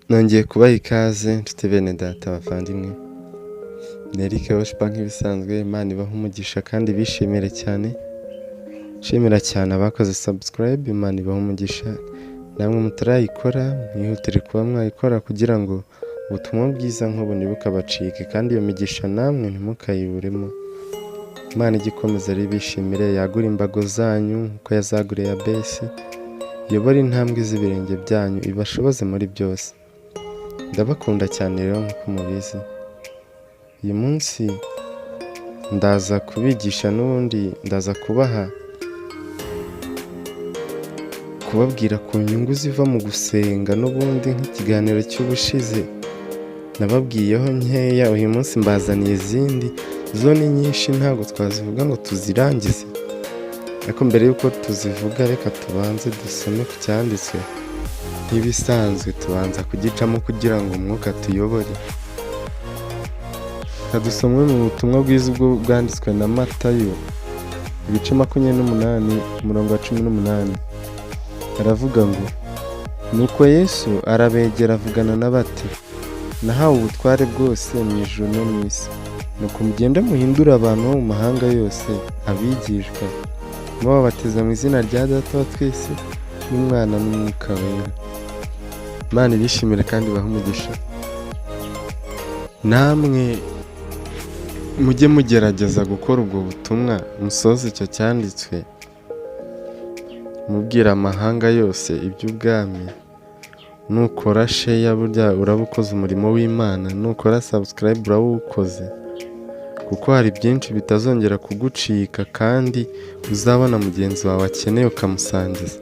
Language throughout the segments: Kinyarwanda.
Nongeye kubaha ikaze nshuti bene data bavandimwe. Ni Eric Worshipper nk'ibisanzwe. Imana ibahe umugisha kandi bishimire cyane. Nshimira cyane abakoze subscribe. Imana ibahe umugisha. Namwe mutarayikora mwihutire kuba mwayikora kugira ngo ubutumwa bwiza nk'ubu ntibukabacike kandi iyo migisha namwe ntimukayiburemo. Imana igikomeza ari bishimire, yagura imbago zanyu uko yazaguriye Abesi, yobora intambwe z'ibirenge byanyu, ibashoboze muri byose. Ndabakunda cyane rero nk'uko mubizi. Uyu munsi ndaza kubigisha n'ubundi ndaza kubabwira ku nyungu ziva mu gusenga n'ubundi nk'ikiganiro cy'ubushize nababwiyeho nkeya. Uyu munsi mbazaniye izindi, zo ni nyinshi ntabwo twazivuga ngo tuzirangize, ariko mbere y'uko tuzivuga reka tubanze dusome ku cyanditswe. Nk'ibisanzwe tubanza kugicamo kugira ngo umwuka tuyobore. Dusomwe mu butumwa bwiza ubwo bwanditswe na Matayo ibice 28 umurongo wa 18. Aravuga ngo, nuko Yesu arabegera avugana n'abati, nahawe ubutware bwose mu ijuru no mu isi, nuko mugende muhindure abantu bo mu mahanga yose abigishwa, mubabatiza mu izina rya Data wa twese n'Umwana n'Umwuka wera. Imana ibishimire kandi ibahe umugisha. Namwe mujye mugerageza gukora ubwo butumwa, musoze icyo cyanditswe mubwira amahanga yose iby'ubwami. Nukora share burya uraba ukoze umurimo w'Imana, nukora subscribe uraba uwukoze, kuko hari byinshi bitazongera kugucika kandi uzabona mugenzi wawe akeneye ukamusangiza,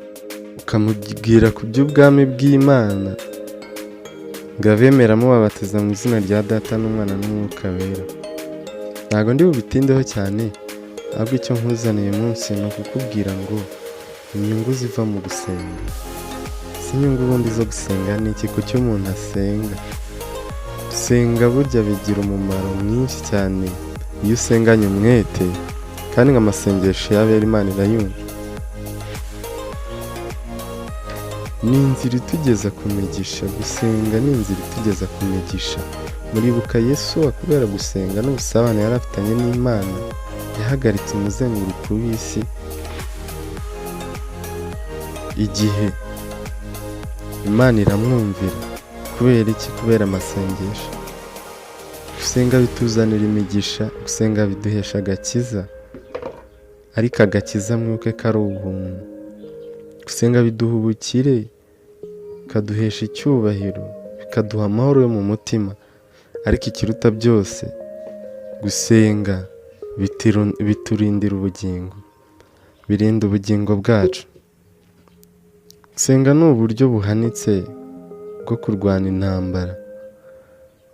ukamubwira ku by'ubwami bw'Imana ngo abemera mubabatiza mu izina rya Data n'Umwana n'Umwuka wera. Ntabwo ndi bubitindeho cyane, ahubwo icyo nkuzaniye umunsi ni ukukubwira ngo inyungu ziva mu gusenga. Si inyungu ubundi zo gusenga ni iki? Kuki umuntu asenga? Gusenga burya bigira umumaro mwinshi cyane iyo usenganye umwete, kandi nk'amasengesho y'abera Imana irayumva. Ni inzira itugeza ku migisha. Gusenga ni inzira itugeza ku migisha. Muribuka Yesu kubera gusenga n'ubusabane yari afitanye n'Imana yahagaritse umuzenguruko w'isi igihe Imana iramwumvira. Kubera iki? Kubera amasengesho. Gusenga bituzanira imigisha, gusenga biduhesha agakiza, ariko agakiza mwibuke ko ari ubuntu. Gusenga biduha ubukire, bikaduhesha icyubahiro, bikaduha amahoro yo mu mutima, ariko ikiruta byose gusenga biturindira ubugingo, birinda ubugingo bwacu. Gusenga ni uburyo buhanitse bwo kurwana intambara.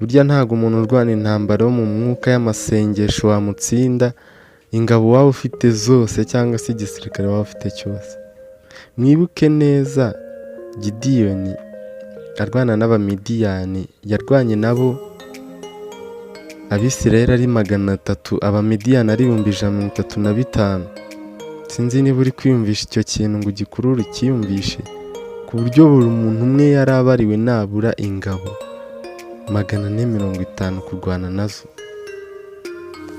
Burya ntabwo umuntu urwana intambara wo mu mwuka y'amasengesho wamutsinda, ingabo waba ufite zose cyangwa se igisirikare waba ufite cyose. Mwibuke neza Gideyoni arwana n'Abamidiyani, yarwanye nabo Abisirayeli ari 300, Abamidiyani ari 135,000. Sinzi niba uri kwiyumvisha icyo kintu ngo ugikurure ukiyumvishe, ku buryo buri muntu umwe yari abariwe nabura ingabo 450 kurwana nazo.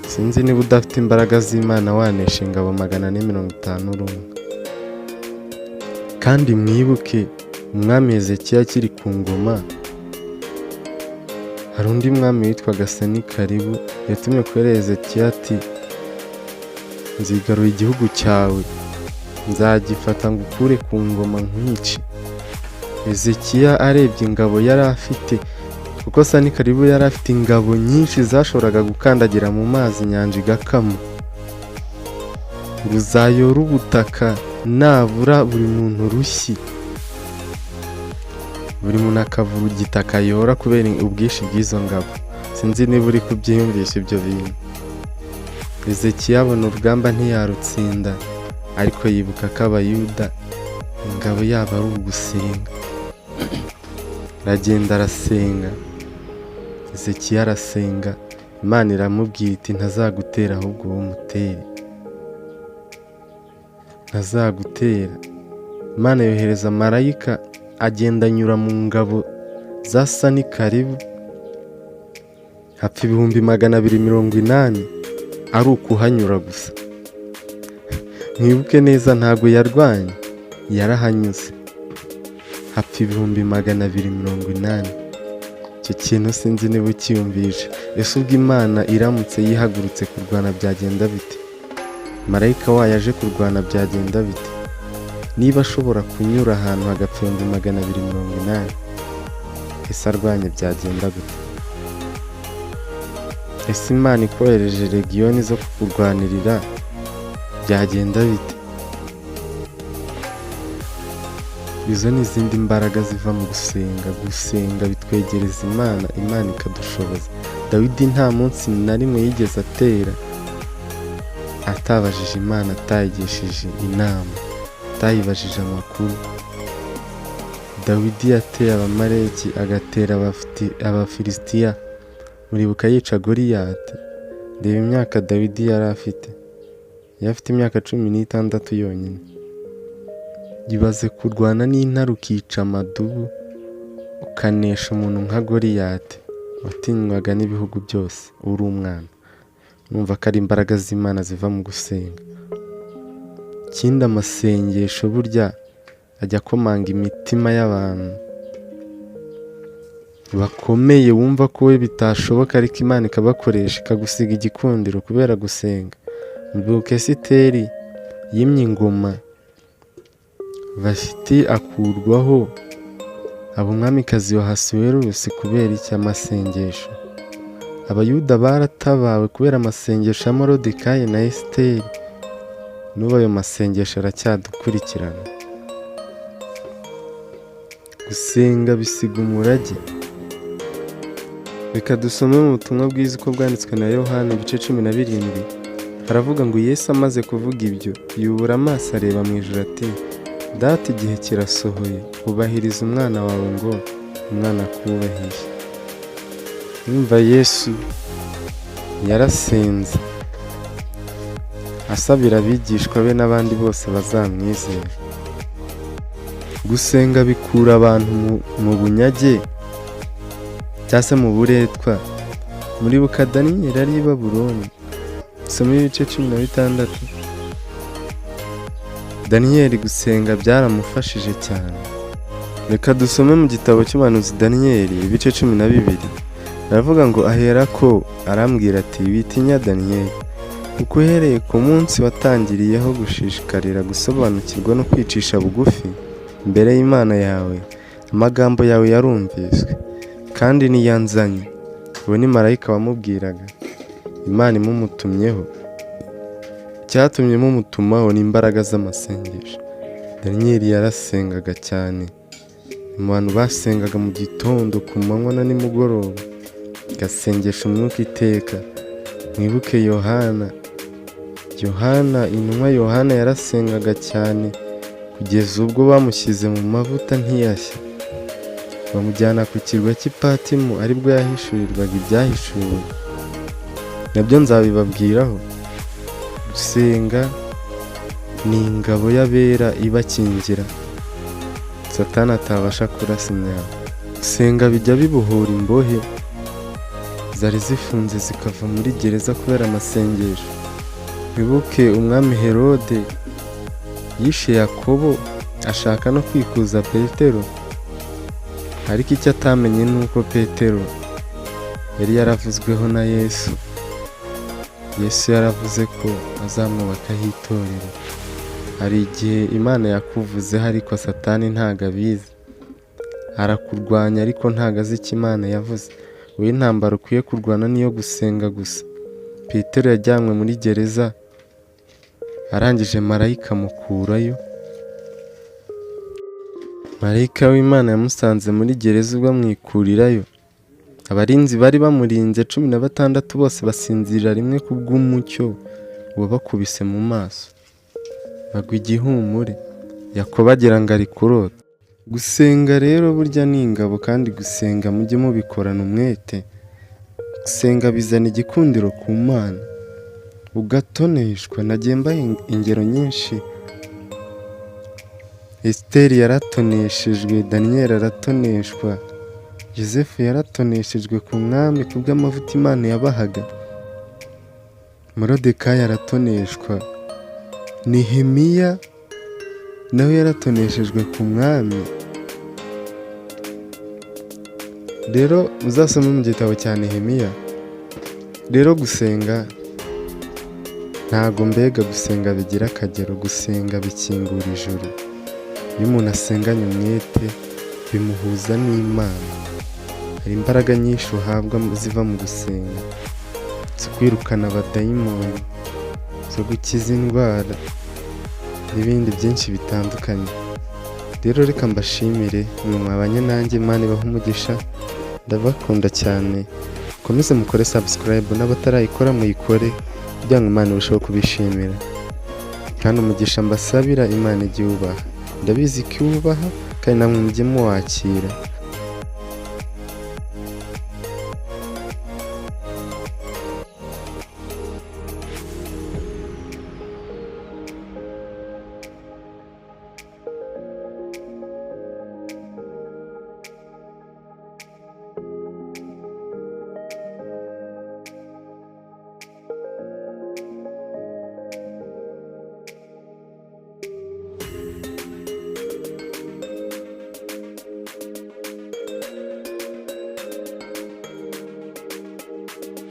Sinzi niba udafite imbaraga z'Imana wanesha ingabo 450 uri umwe. Kandi mwibuke umwami Hezekiya akiri ku ngoma, hari undi mwami witwaga Senikeribu yatumye kuri Hezekiya ati, nzigarura igihugu cyawe, nzagifata ngo ukure ku ngoma nkwice. Hezekiya arebye ingabo yari afite, kuko Senikeribu yari afite ingabo nyinshi zashoboraga gukandagira mu mazi inyanja igakama, ngo uzayore ubutaka nabura buri muntu rushyi, buri muntu akavura igitaka yora kubera ubwinshi bw'izo ngabo. Sinzi niba uri kubyiyumvisha ibyo bintu. Hezekiya abona urugamba ntiyarutsinda, ariko yibuka ko Abayuda ingabo yabo ari ugusenga. Aragenda arasenga. Hezekiya arasenga, Imana iramubwira iti ntazagutera ahubwo wowe umutere. Ntazagutera. Imana yohereza marayika agenda anyura mu ngabo za Sanikaribu hapfa 280 ari ukuhanyura gusa. Mwibuke neza ntago yarwanye, yarahanyuze, hapfa 280. Icyo kintu sinzi niba ukiyumvisha. Ese ubwo Imana iramutse yihagurutse kurwana byagenda bite? Marayika wayo aje kurwana byagenda bite? Niba ashobora kunyura ahantu hagapfa 280, ese arwanye byagenda gute? Ese Imana ikohereje legiyoni zo kukurwanirira byagenda bite? Izo ni izindi mbaraga ziva mu gusenga. Gusenga bitwegereza Imana, Imana ikadushoboza. Dawidi nta munsi na rimwe yigeze atera atabajije Imana, atayigishije inama, atayibajije amakuru. Dawidi yateye Abamaleki, agatera Abafilisitiya. Muribuka yica Goliyati? Reba imyaka Dawidi yari afite. Yari afite imyaka 16 yonyine. Ibaze kurwana n'intare ukica amadubu, ukanesha umuntu nka Goliyati watinywaga n'ibihugu byose uri umwana. Numva ko ari imbaraga z'Imana ziva mu gusenga. Ikindi, amasengesho burya ajya akomanga imitima y'abantu bakomeye, wumva ko we bitashoboka ariko Imana ikabakoresha, ikagusiga igikundiro kubera gusenga. Mwibuke Esiteri yimye ingoma, Vashiti akurwaho, aba umwamikazi wa Ahasuwerusi kubera iki? Amasengesho. Abayuda baratabawe kubera amasengesho ya Moridekayi na Esiteri. N'ubu ayo masengesho aracyadukurikirana. Gusenga bisiga umurage. Reka dusome mu butumwa bwiza uko bwanditswe na Yohana ibice 17. Haravuga ngo Yesu amaze kuvuga ibyo, yubura amaso areba mu ijuru ati, Data, igihe kirasohoye, ubahiriza umwana wawe ngo umwana akubahishe. Yumva Yesu yarasenze asabira abigishwa be n'abandi bose bazamwizera. Gusenga bikura abantu mu bunyage cyangwa se mu buretwa. Muribuka Daniyeli ari i Babuloni, soma ibice 16. Daniyeli gusenga byaramufashije cyane. Reka dusome mu gitabo cy'umuhanuzi Daniyeli ibice 12. Aravuga ngo aherako arambwira ati, witinya Daniyeli, kuko uhereye ku munsi watangiriyeho gushishikarira gusobanukirwa no kwicisha bugufi imbere y'Imana yawe, amagambo yawe yarumviswe, kandi niyanzanye. Uwo ni marayika wamubwiraga, Imana imumutumyeho. Icyatumye mumutumaho ni imbaraga z'amasengesho. Daniyeli yarasengaga cyane. Mu bantu basengaga mu gitondo, ku manywa na nimugoroba, gasengesha umwuka iteka. Mwibuke Yohana, intumwa Yohana yarasengaga cyane kugeza ubwo bamushyize mu mavuta ntiyashya, bamujyana ku kirwa cy'Ipatimu, aribwo yahishurirwaga ibyahishuwe. Nabyo nzabibabwiraho. Gusenga ni ingabo y'abera ibakingira, Satani atabasha kurasa imyambi. Gusenga bijya bibohora imbohe zari zifunze zikava muri gereza kubera amasengesho. Mwibuke umwami Herode yishe Yakobo ashaka no kwikuza Petero, ariko icyo atamenye ni uko Petero yari yaravuzweho na Yesu. Yesu yaravuze ko azamwubakaho itorero. Hari igihe Imana yakuvuzeho ariko Satani ntago abizi, arakurwanya ariko ntago azi icyo Imana yavuze. Wowe intambara ukwiye kurwana niyo gusenga gusa. Petero yajyanywe muri gereza, arangije marayika amukurayo. Marayika w'Imana yamusanze muri gereza ubwo amwikurirayo. Abarinzi bari bamurinze 16 bose basinzira rimwe kubw'umucyo wabakubise mu maso, bagwa igihumure. Yakobo agira ngo ari kurota. Gusenga rero burya ni ingabo, kandi gusenga mujye mubikorana umwete. Gusenga bizana igikundiro ku Mana, ugatoneshwa. Nagemba ingero nyinshi. Esiteri yaratoneshejwe, Daniyeli aratoneshwa, Yosefu yaratoneshejwe ku mwami kubw'amavuta Imana yabahaga. Moridekayi aratoneshwa. Nehemiya nawe yaratoneshejwe ku mwami. Rero uzasome mu gitabo cya Nehemiya. Rero gusenga ntago mbega gusenga bigira akagero, gusenga bikingura ijuru. Iyo umuntu asenganye umwete bimuhuza n'Imana. Hari imbaraga nyinshi uhabwa ziva mu gusenga, zo kwirukana abadayimoni, zo gukiza indwara n'ibindi byinshi bitandukanye. Rero reka mbashimire mwe mwabanye nanjye, Imana ibahe umugisha. Ndabakunda cyane. Mukomeze mukore subscribe, n'abatarayikora muyikore kugira ngo Imana irusheho kubishimira. Kandi umugisha mbasabira Imana ijye iwubaha. Ndabizi ko iwubaha kandi namwe mujye muwakira.